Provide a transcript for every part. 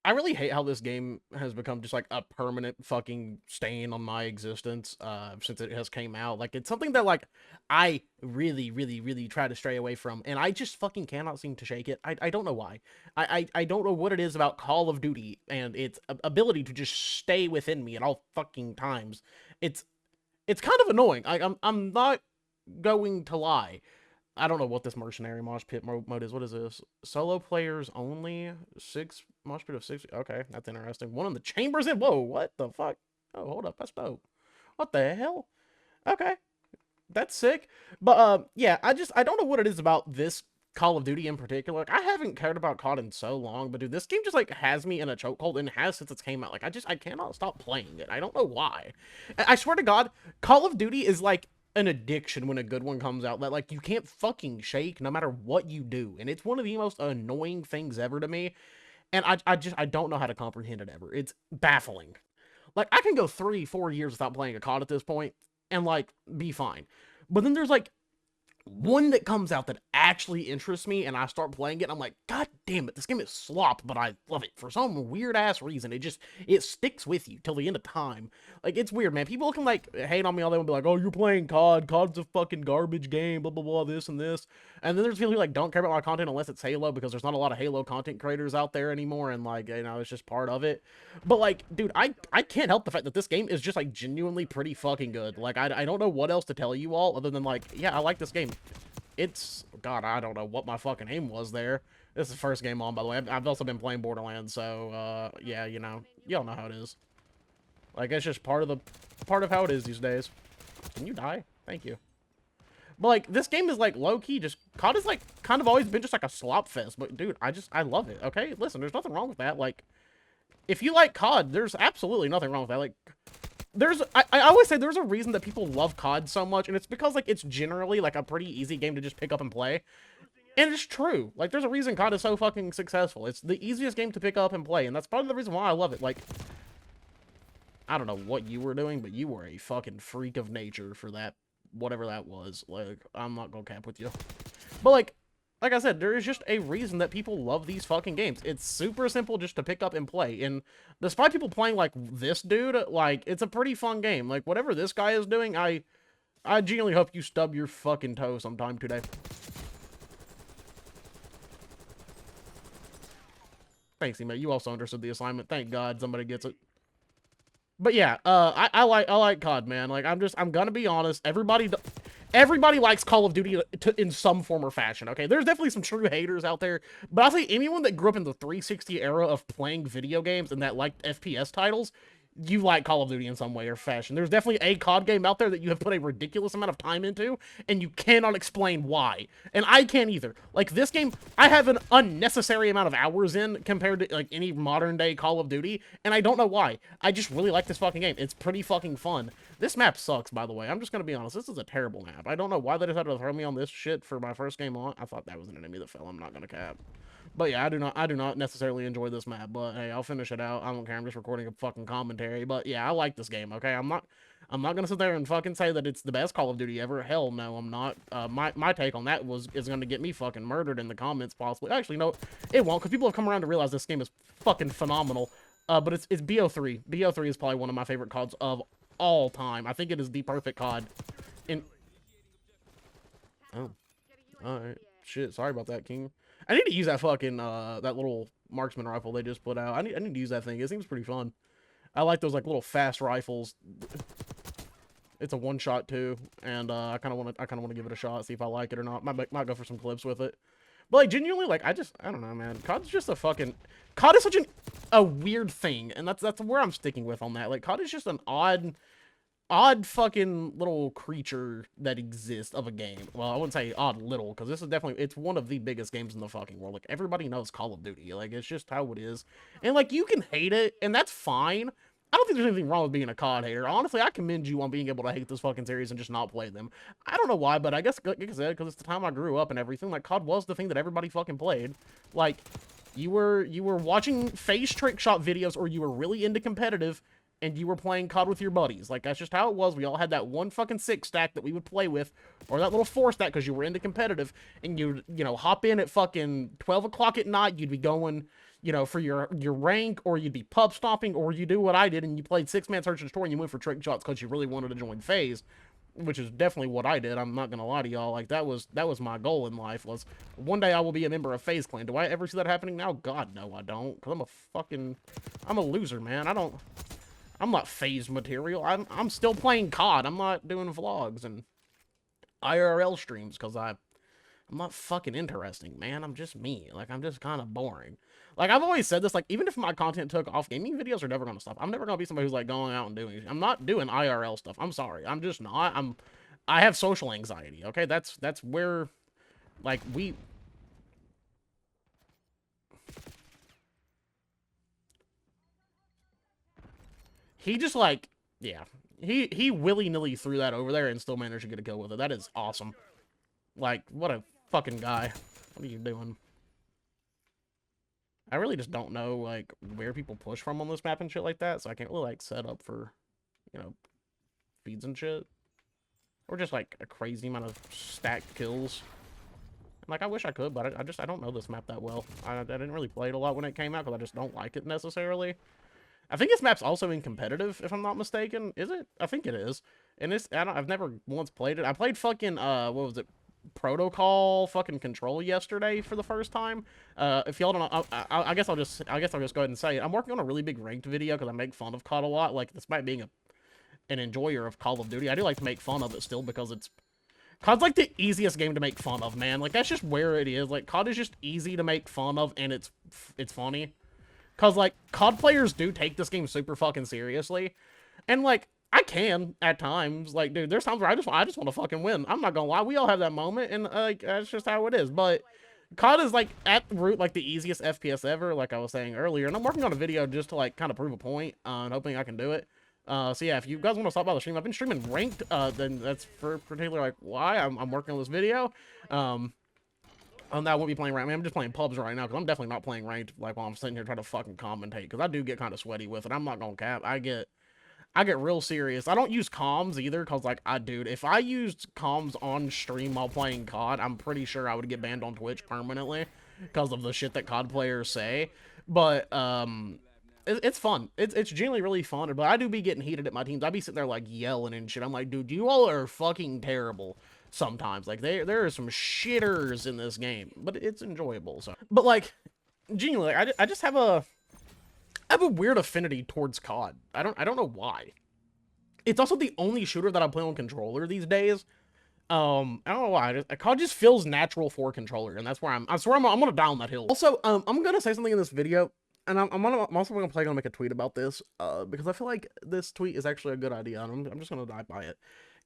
I really hate how this game has become just like a permanent fucking stain on my existence since it has came out. Like it's something that like I really, really, really try to stray away from, and I just fucking cannot seem to shake it. I don't know why. I don't know what it is about Call of Duty and its ability to just stay within me at all fucking times. It's it's kind of annoying. I'm not going to lie. I don't know what this mercenary mosh pit mode is. What is this? Solo players only? Six mosh pit of six. Okay, that's interesting. One in the chambers in. Whoa, what the fuck? Oh, hold up, that's dope. What the hell? Okay, that's sick. But yeah, I don't know what it is about this Call of Duty in particular. Like, I haven't cared about COD in so long, but dude, this game just like has me in a chokehold and has since it came out. Like I cannot stop playing it. I don't know why. I swear to God, Call of Duty is like an addiction when a good one comes out that like you can't fucking shake no matter what you do. And it's one of the most annoying things ever to me. And I don't know how to comprehend it ever. It's baffling. Like I can go 3, 4 years without playing a COD at this point and like be fine. But then there's like one that comes out that actually interests me and I start playing it and I'm like, God damn it, this game is slop, but I love it for some weird ass reason. It sticks with you till the end of time. Like it's weird, man. People can like hate on me all day and be like, oh, you're playing COD. COD's a fucking garbage game, blah blah blah, this and this. And then there's people who like don't care about my content unless it's Halo because there's not a lot of Halo content creators out there anymore, and like, you know, it's just part of it. But like, dude, I can't help the fact that this game is just like genuinely pretty fucking good. Like I don't know what else to tell you all other than like, yeah, I like this game. It's God, I don't know what my fucking aim was there. This is the first game on, by the way. I've also been playing Borderlands, so yeah, you know, y'all know how it is. Like it's just part of how it is these days. Can you die? Thank you. But like this game is like low key. Just COD is like kind of always been just like a slop fest. But dude, I love it. Okay, listen, there's nothing wrong with that. Like if you like COD, there's absolutely nothing wrong with that. Like I always say there's a reason that people love COD so much, and it's because like it's generally like a pretty easy game to just pick up and play. And it's true. Like there's a reason COD is so fucking successful. It's the easiest game to pick up and play, and that's part of the reason why I love it. Like I don't know what you were doing, but you were a fucking freak of nature for that, whatever that was. Like I'm not gonna cap with you. But like I said, there is just a reason that people love these fucking games. It's super simple just to pick up and play. And despite people playing like this dude, like it's a pretty fun game. Like whatever this guy is doing, I genuinely hope you stub your fucking toe sometime today. Thanks, email. You also understood the assignment. Thank God somebody gets it. But yeah, I like COD, man. Like I'm gonna be honest. Everybody likes Call of Duty in some form or fashion. Okay, there's definitely some true haters out there, but I'll say anyone that grew up in the 360 era of playing video games and that liked FPS titles, you like Call of Duty in some way or fashion. There's definitely a COD game out there that you have put a ridiculous amount of time into, and you cannot explain why. And I can't either. Like, this game, I have an unnecessary amount of hours in compared to, like, any modern-day Call of Duty, and I don't know why. I just really like this fucking game. It's pretty fucking fun. This map sucks, by the way. I'm just gonna be honest. This is a terrible map. I don't know why they decided to throw me on this shit for my first game on. I thought that was an enemy that fell. I'm not gonna cap. But yeah, I do not necessarily enjoy this map, but hey, I'll finish it out. I don't care. I'm just recording a fucking commentary. But yeah, I like this game, okay? I'm not gonna sit there and fucking say that it's the best Call of Duty ever. Hell no, I'm not. My take on that is gonna get me fucking murdered in the comments possibly. Actually, no, it won't, because people have come around to realize this game is fucking phenomenal. But it's BO3. BO3 is probably one of my favorite CODs of all time. I think it is the perfect COD. In Oh, all right. Shit, sorry about that, King. I need to use that fucking that little marksman rifle they just put out. I need to use that thing. It seems pretty fun. I like those like little fast rifles. It's a one shot too, and I kind of want to give it a shot, see if I like it or not. Might go for some clips with it. But like genuinely, like I don't know, man. COD's just a fucking COD is such a weird thing, and that's where I'm sticking with on that. Like COD is just an odd fucking little creature that exists of a game. Well, I wouldn't say odd little, because this is definitely, it's one of the biggest games in the fucking world. Like, everybody knows Call of Duty. Like, it's just how it is. And, like, you can hate it, and that's fine. I don't think there's anything wrong with being a COD hater. Honestly, I commend you on being able to hate this fucking series and just not play them. I don't know why, but I guess, like I said, because it's the time I grew up and everything, like, COD was the thing that everybody fucking played. Like, you were watching face trick shot videos, or you were really into competitive, and you were playing COD with your buddies. Like, that's just how it was. We all had that one fucking 6-stack that we would play with, or that little 4-stack because you were into competitive, and you know, hop in at fucking 12 o'clock at night. You'd be going, you know, for your rank, or you'd be pub stomping, or you do what I did and you played 6-man search and destroy and you went for trick shots because you really wanted to join FaZe, which is definitely what I did. I'm not gonna lie to y'all. Like that was my goal in life, was one day I will be a member of FaZe Clan. Do I ever see that happening now? God, no, I don't. Cause I'm a loser, man. I'm not FaZe material. I'm still playing COD. I'm not doing vlogs and IRL streams because I'm not fucking interesting, man. I'm just me. Like, I'm just kind of boring. Like, I've always said this, like, even if my content took off, gaming videos are never going to stop. I'm never going to be somebody who's, like, going out and doing... I'm not doing IRL stuff. I'm sorry. I'm just not. I have social anxiety, okay? That's where, like, He just, like... Yeah. He willy-nilly threw that over there and still managed to get a kill with it. That is awesome. Like, what a fucking guy. What are you doing? I really just don't know, like, where people push from on this map and shit like that, so I can't really, like, set up for, you know, feeds and shit. Or just, like, a crazy amount of stacked kills. Like, I wish I could, but I don't know this map that well. I didn't really play it a lot when it came out, because I just don't like it necessarily. I think this map's also in competitive, if I'm not mistaken. Is it? I think it is. And I've never once played it. I played fucking, what was it? Protocol fucking Control yesterday for the first time. If y'all don't know, I guess I'll just go ahead and say it. I'm working on a really big ranked video because I make fun of COD a lot. Like, despite being an enjoyer of Call of Duty, I do like to make fun of it still because COD's like the easiest game to make fun of, man. Like, that's just where it is. Like, COD is just easy to make fun of, and it's funny. Because, like, COD players do take this game super fucking seriously. And, like, I can at times. Like, dude, there's times where I just want to fucking win. I'm not gonna lie. We all have that moment, and, like, that's just how it is. But COD is, like, at the root, like, the easiest FPS ever, like I was saying earlier. And I'm working on a video just to, like, kind of prove a point, and hoping I can do it. So, yeah, if you guys want to stop by the stream, I've been streaming ranked, then that's for particular, like, why I'm working on this video. I won't be playing ranked. I mean, I'm just playing pubs right now, because I'm definitely not playing ranked, like, while I'm sitting here trying to fucking commentate, because I do get kind of sweaty with it. I'm not gonna cap. I get real serious. I don't use comms either, because, like, dude, if I used comms on stream while playing COD, I'm pretty sure I would get banned on Twitch permanently, because of the shit that COD players say. But, it's fun. It's genuinely really fun, but I do be getting heated at my teams. I be sitting there, like, yelling and shit. I'm like, dude, you all are fucking terrible. Sometimes, like, there are some shitters in this game, but it's enjoyable. So, but, like, genuinely, I just have a weird affinity towards COD. I don't know why. It's also the only shooter that I play on controller these days. I don't know why. COD just feels natural for controller, and that's where I'm gonna die on that hill. Also, I'm gonna say something in this video, and I'm also gonna make a tweet about this, because I feel like this tweet is actually a good idea, and I'm just gonna die by it.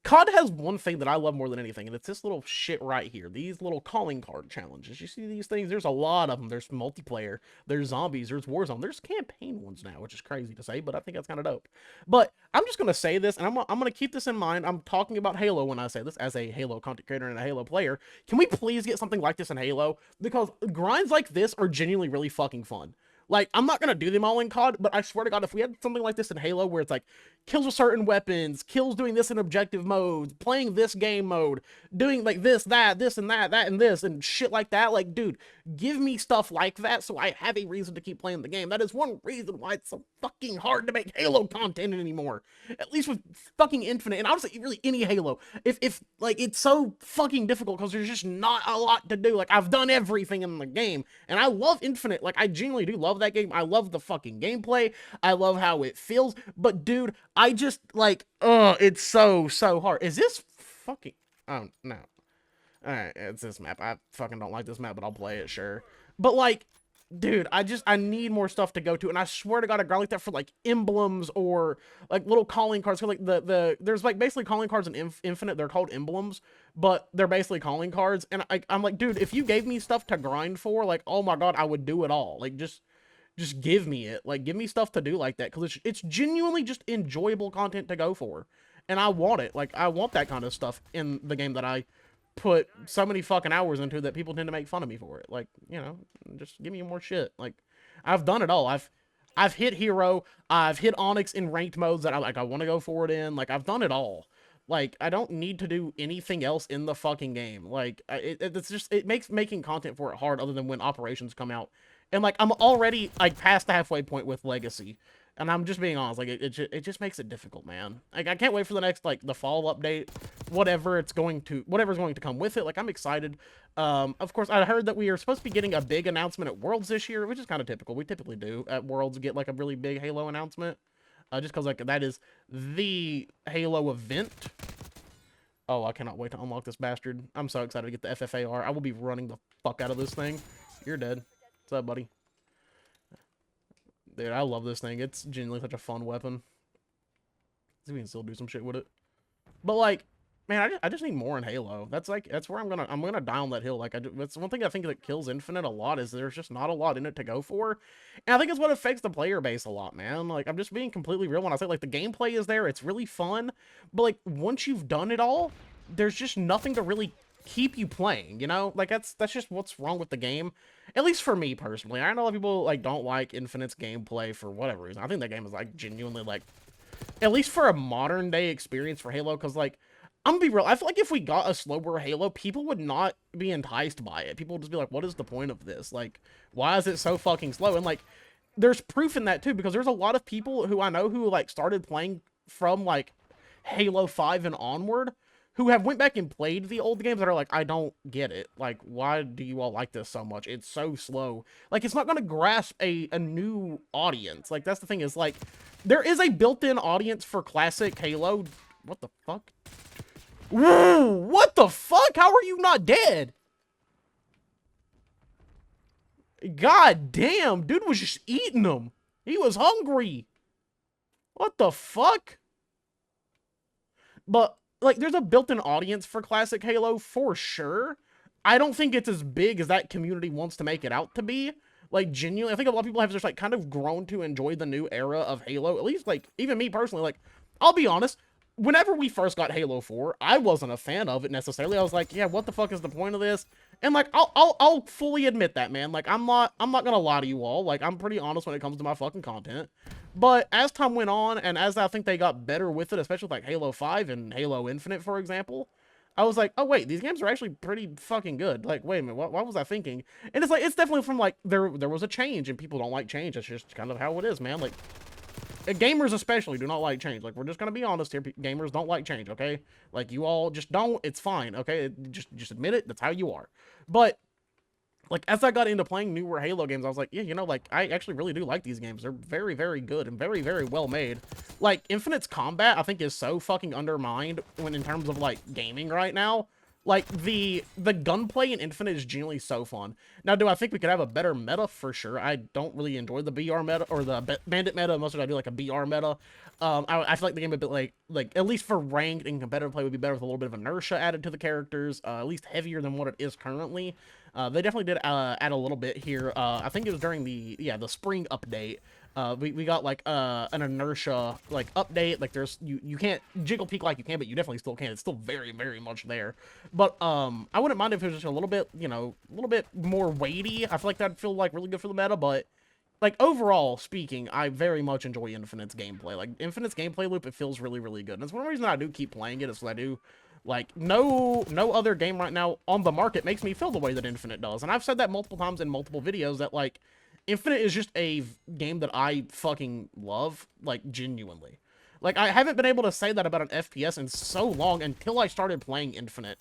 COD has one thing that I love more than anything, and it's this little shit right here. These little calling card challenges. You see these things? There's a lot of them. There's multiplayer. There's zombies. There's Warzone. There's campaign ones now, which is crazy to say, but I think that's kind of dope. But I'm just going to say this, and I'm going to keep this in mind. I'm talking about Halo when I say this as a Halo content creator and a Halo player. Can we please get something like this in Halo? Because grinds like this are genuinely really fucking fun. Like, I'm not going to do them all in COD, but I swear to God, if we had something like this in Halo where it's like, kills with certain weapons, kills doing this in objective mode, playing this game mode, doing like this, that, this, and that, and this, and shit like that, like, dude, give me stuff like that so I have a reason to keep playing the game. That is one reason why it's so fucking hard to make Halo content anymore. At least with fucking Infinite, and honestly, really any Halo. If like, it's so fucking difficult because there's just not a lot to do. Like, I've done everything in the game, and I love Infinite. Like, I genuinely do love that game. I love the fucking gameplay. I love how it feels. But dude, I just like, it's so hard. Is this fucking? Oh no. All right, it's this map. I fucking don't like this map, but I'll play it, sure. But like, dude, I need more stuff to go to, and I swear to God, a guy like that for like emblems or like little calling cards. Like there's like basically calling cards in Infinite. They're called emblems, but they're basically calling cards. And I'm like, dude, if you gave me stuff to grind for, like, oh my God, I would do it all. Like, just give me it. Like, give me stuff to do like that, because it's genuinely just enjoyable content to go for, and I want it. Like, I want that kind of stuff in the game that I put so many fucking hours into that people tend to make fun of me for it. Like, you know, just give me more shit. Like, I've done it all. I've hit Hero. I've hit Onyx in ranked modes that I want to go forward in. Like, I've done it all. Like, I don't need to do anything else in the fucking game. Like, it's just, it makes making content for it hard, other than when operations come out And like I'm already like past the halfway point with Legacy. And I'm just being honest, like it just makes it difficult, man. Like I can't wait for the next like the fall update, whatever's going to come with it. Like I'm excited. Of course, I heard that we are supposed to be getting a big announcement at Worlds this year, which is kind of typical. We typically do at Worlds get like a really big Halo announcement, just because like that is the Halo event. Oh, I cannot wait to unlock this bastard. I'm so excited to get the FFAR. I will be running the fuck out of this thing. You're dead. What's up, buddy? Dude, I love this thing. It's genuinely such a fun weapon. See if we can still do some shit with it. But like, man, I just need more in Halo. That's where I'm gonna die on that hill. Like that's one thing I think that kills Infinite a lot is there's just not a lot in it to go for, and I think it's what affects the player base a lot, man. Like I'm just being completely real when I say like the gameplay is there, it's really fun, but like once you've done it all, there's just nothing to really keep you playing, you know? Like that's just what's wrong with the game. At least for me personally. I know a lot of people like don't like Infinite's gameplay for whatever reason. I think that game is like genuinely like, at least for a modern day experience for Halo, because like I'm gonna be real, I feel like if we got a slower Halo, people would not be enticed by it. People would just be like, what is the point of this? Like, why is it so fucking slow? And like there's proof in that too, because there's a lot of people who I know who like started playing from like Halo 5 and onward, who have went back and played the old games that are like, I don't get it. Like, why do you all like this so much? It's so slow. Like, it's not going to grasp a new audience. Like, that's the thing is, like, there is a built-in audience for classic Halo. What the fuck? Whoa! What the fuck? How are you not dead? God damn, dude was just eating them. He was hungry. What the fuck? But like there's a built-in audience for classic Halo for sure. I don't think it's as big as that community wants to make it out to be. Like genuinely, I think a lot of people have just like kind of grown to enjoy the new era of Halo. At least like even me personally, like I'll be honest, whenever we first got Halo 4, I wasn't a fan of it necessarily. I was like, yeah, what the fuck is the point of this? And like I'll fully admit that, man. Like I'm not gonna lie to you all. Like I'm pretty honest when it comes to my fucking content. But as time went on, and as I think they got better with it, especially with like Halo 5 and Halo Infinite, for example, I was like, oh wait, these games are actually pretty fucking good. Like, wait a minute, what was I thinking? And it's like, it's definitely from like, there was a change, and people don't like change. It's just kind of how it is, man. Like, gamers especially do not like change. Like, we're just gonna be honest here, gamers don't like change, okay? Like, you all just don't, it's fine, okay? Just admit it, that's how you are. But like, as I got into playing newer Halo games, I was like, yeah, you know, like, I actually really do like these games. They're very, very good and very, very well made. Like, Infinite's combat, I think, is so fucking undermined when in terms of, like, gaming right now. Like, the gunplay in Infinite is genuinely so fun. Now, do I think we could have a better meta? For sure. I don't really enjoy the BR meta, or the Bandit meta, most of it I do like a BR meta. I feel like the game a bit, like, at least for ranked and competitive play would be better with a little bit of inertia added to the characters, at least heavier than what it is currently. They definitely did add a little bit here. I think it was during the spring update. We got like an inertia like update. Like there's you can't jiggle peek like you can, but you definitely still can. It's still very, very much there. But I wouldn't mind if it was just a little bit, you know, a little bit more weighty. I feel like that'd feel like really good for the meta, but like overall speaking, I very much enjoy Infinite's gameplay. Like Infinite's gameplay loop, it feels really, really good. And it's one reason I do keep playing it is because I do. Like, no other game right now on the market makes me feel the way that Infinite does. And I've said that multiple times in multiple videos that, like, Infinite is just a game that I fucking love, like, genuinely. Like, I haven't been able to say that about an FPS in so long until I started playing Infinite.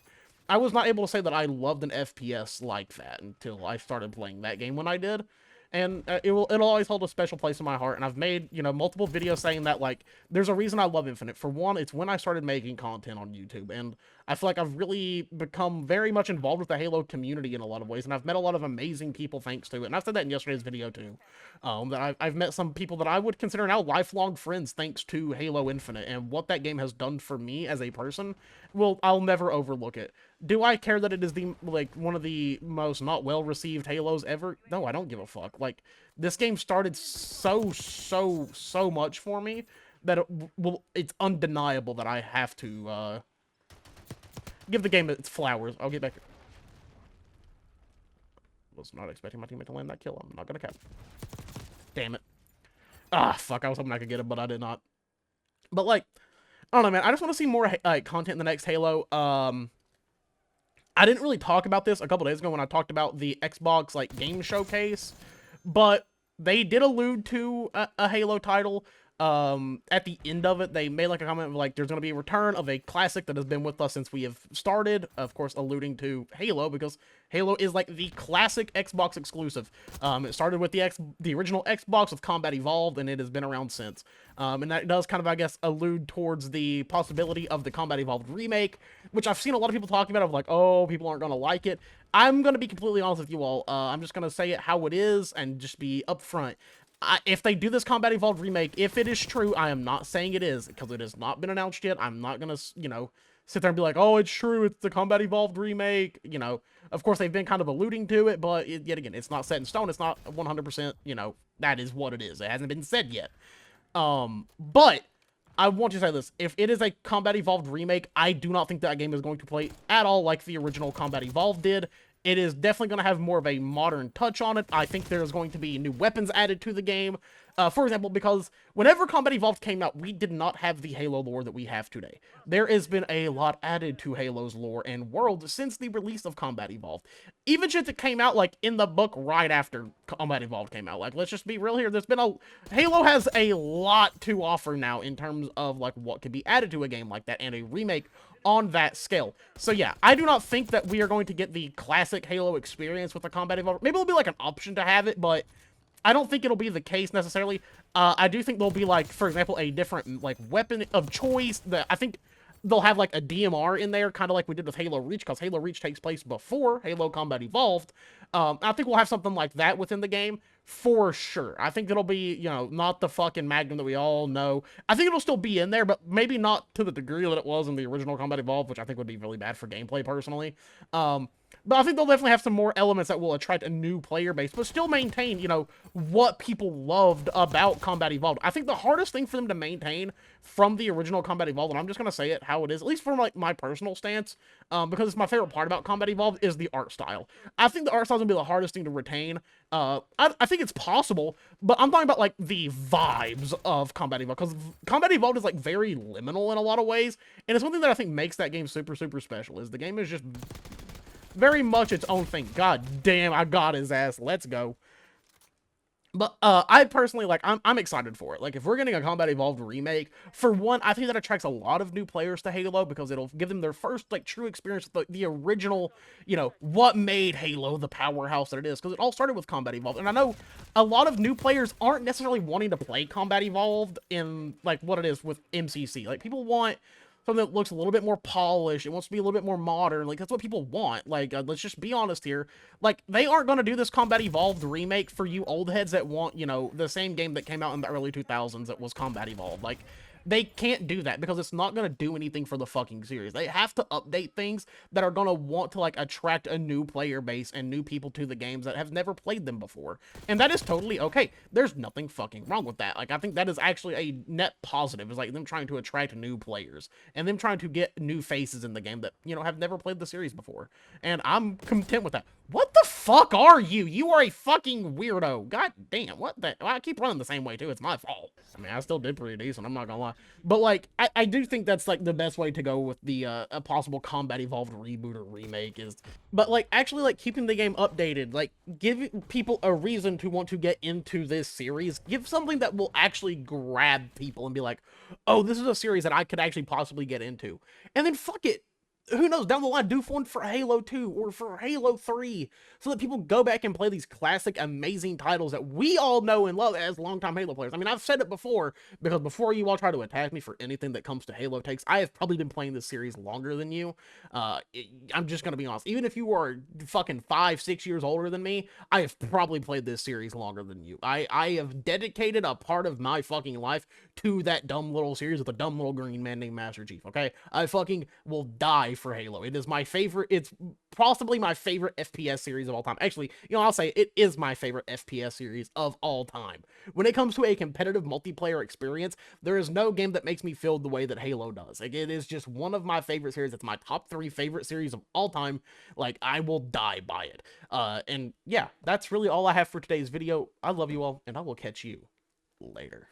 I was not able to say that I loved an FPS like that until I started playing that game when I did. And it'll always hold a special place in my heart. And I've made, you know, multiple videos saying that, like, there's a reason I love Infinite. For one, it's when I started making content on YouTube. And I feel like I've really become very much involved with the Halo community in a lot of ways. And I've met a lot of amazing people thanks to it. And I've said that in yesterday's video, too. That I've met some people that I would consider now lifelong friends thanks to Halo Infinite. And what that game has done for me as a person, well, I'll never overlook it. Do I care that it is the, like, one of the most not well-received Halos ever? No, I don't give a fuck. Like, this game started so much for me that it's undeniable that I have to, give the game its flowers. I'll get back. Was not expecting my teammate to land that kill. I'm not gonna cap. Damn it. Ah, fuck. I was hoping I could get it, but I did not. But, like, I don't know, man. I just want to see more, like, content in the next Halo. I didn't really talk about this a couple days ago when I talked about the Xbox, like, game showcase. but they did allude to a Halo title. At the end of it, they made like a comment of like, there's going to be a return of a classic that has been with us since we have started, of course alluding to Halo, because Halo is like the classic Xbox exclusive. It started with the original Xbox with Combat Evolved, and it has been around since. And that does kind of, I guess, allude towards the possibility of the Combat Evolved remake, which I've seen a lot of people talking about, of like, oh, people aren't going to like it. I'm going to be completely honest with you all. I'm just going to say it how it is and just be upfront. If they do this Combat Evolved remake, if it is true, I am not saying it is, because it has not been announced yet. I'm not gonna, sit there and be like, oh, it's true, it's the Combat Evolved remake. Of course, they've been kind of alluding to it, but yet again, it's not set in stone. It's not 100%, that is what it is. It hasn't been said yet. But I want to say this. If it is a Combat Evolved remake, I do not think that game is going to play at all like the original Combat Evolved did. It is definitely going to have more of a modern touch on it. I think there's going to be new weapons added to the game. For example, because whenever Combat Evolved came out, we did not have the Halo lore that we have today. There has been a lot added to Halo's lore and world since the release of Combat Evolved. Even shit that came out, like, in the book right after Combat Evolved came out. Like, let's just be real here. Halo has a lot to offer now in terms of, like, what could be added to a game like that, and a remake on that scale. So yeah, I do not think that we are going to get the classic Halo experience with the Combat Evolved. Maybe it'll be like an option to have it, but I don't think it'll be the case necessarily. I do think there'll be, like, for example, a different, like, weapon of choice. That I think they'll have, like, a DMR in there, kind of like we did with Halo Reach, because Halo Reach takes place before Halo Combat Evolved. I think we'll have something like that within the game, for sure. I think it'll be, not the fucking Magnum that we all know. I think it'll still be in there, but maybe not to the degree that it was in the original Combat Evolved, which I think would be really bad for gameplay, personally. But I think they'll definitely have some more elements that will attract a new player base, but still maintain, what people loved about Combat Evolved. I think the hardest thing for them to maintain from the original Combat Evolved, and I'm just going to say it how it is, at least from, like, my personal stance, because it's my favorite part about Combat Evolved, is the art style. I think the art style is going to be the hardest thing to retain. I think it's possible, but I'm talking about, like, the vibes of Combat Evolved, because Combat Evolved is, like, very liminal in a lot of ways, and it's something that I think makes that game super, super special, is the game is just very much its own thing. God damn, I got his ass. Let's go. But I personally, like, I'm excited for it. Like, if we're getting a Combat Evolved remake, for one, I think that attracts a lot of new players to Halo, because it'll give them their first, like, true experience with the original, what made Halo the powerhouse that it is, because it all started with Combat Evolved. And I know a lot of new players aren't necessarily wanting to play Combat Evolved in, like, what it is with MCC. Like, people want something that looks a little bit more polished. It wants to be a little bit more modern. Like, that's what people want. Like, let's just be honest here. Like, they aren't going to do this Combat Evolved remake for you old heads that want, the same game that came out in the early 2000s that was Combat Evolved. Like, they can't do that, because it's not going to do anything for the fucking series. They have to update things that are going to want to, like, attract a new player base and new people to the games that have never played them before. And that is totally okay. There's nothing fucking wrong with that. Like, I think that is actually a net positive. It's like them trying to attract new players and them trying to get new faces in the game that, have never played the series before. And I'm content with that. What the fuck are you? You are a fucking weirdo. God damn, what the... Well, I keep running the same way, too. It's my fault. I mean, I still did pretty decent, I'm not gonna lie. But, like, I do think that's, like, the best way to go with the, a possible Combat Evolved reboot or remake is... But, like, actually, like, keeping the game updated, like, give people a reason to want to get into this series. Give something that will actually grab people and be like, oh, this is a series that I could actually possibly get into. And then, fuck it. Who knows, down the line, do one for Halo 2 or for Halo 3, so that people go back and play these classic, amazing titles that we all know and love as longtime Halo players. I mean, I've said it before, because before you all try to attack me for anything that comes to Halo takes, I have probably been playing this series longer than you. I'm just gonna be honest. Even if you are fucking 5-6 years older than me, I have probably played this series longer than you. I have dedicated a part of my fucking life to that dumb little series with a dumb little green man named Master Chief, okay? I fucking will die for Halo. It is my favorite. It's possibly my favorite FPS series of all time. Actually, I'll say it is my favorite FPS series of all time. When it comes to a competitive multiplayer experience, there is no game that makes me feel the way that Halo does. Like, it is just one of my favorite series. It's my top 3 favorite series of all time. Like, I will die by it. And yeah, that's really all I have for today's video. I love you all, and I will catch you later.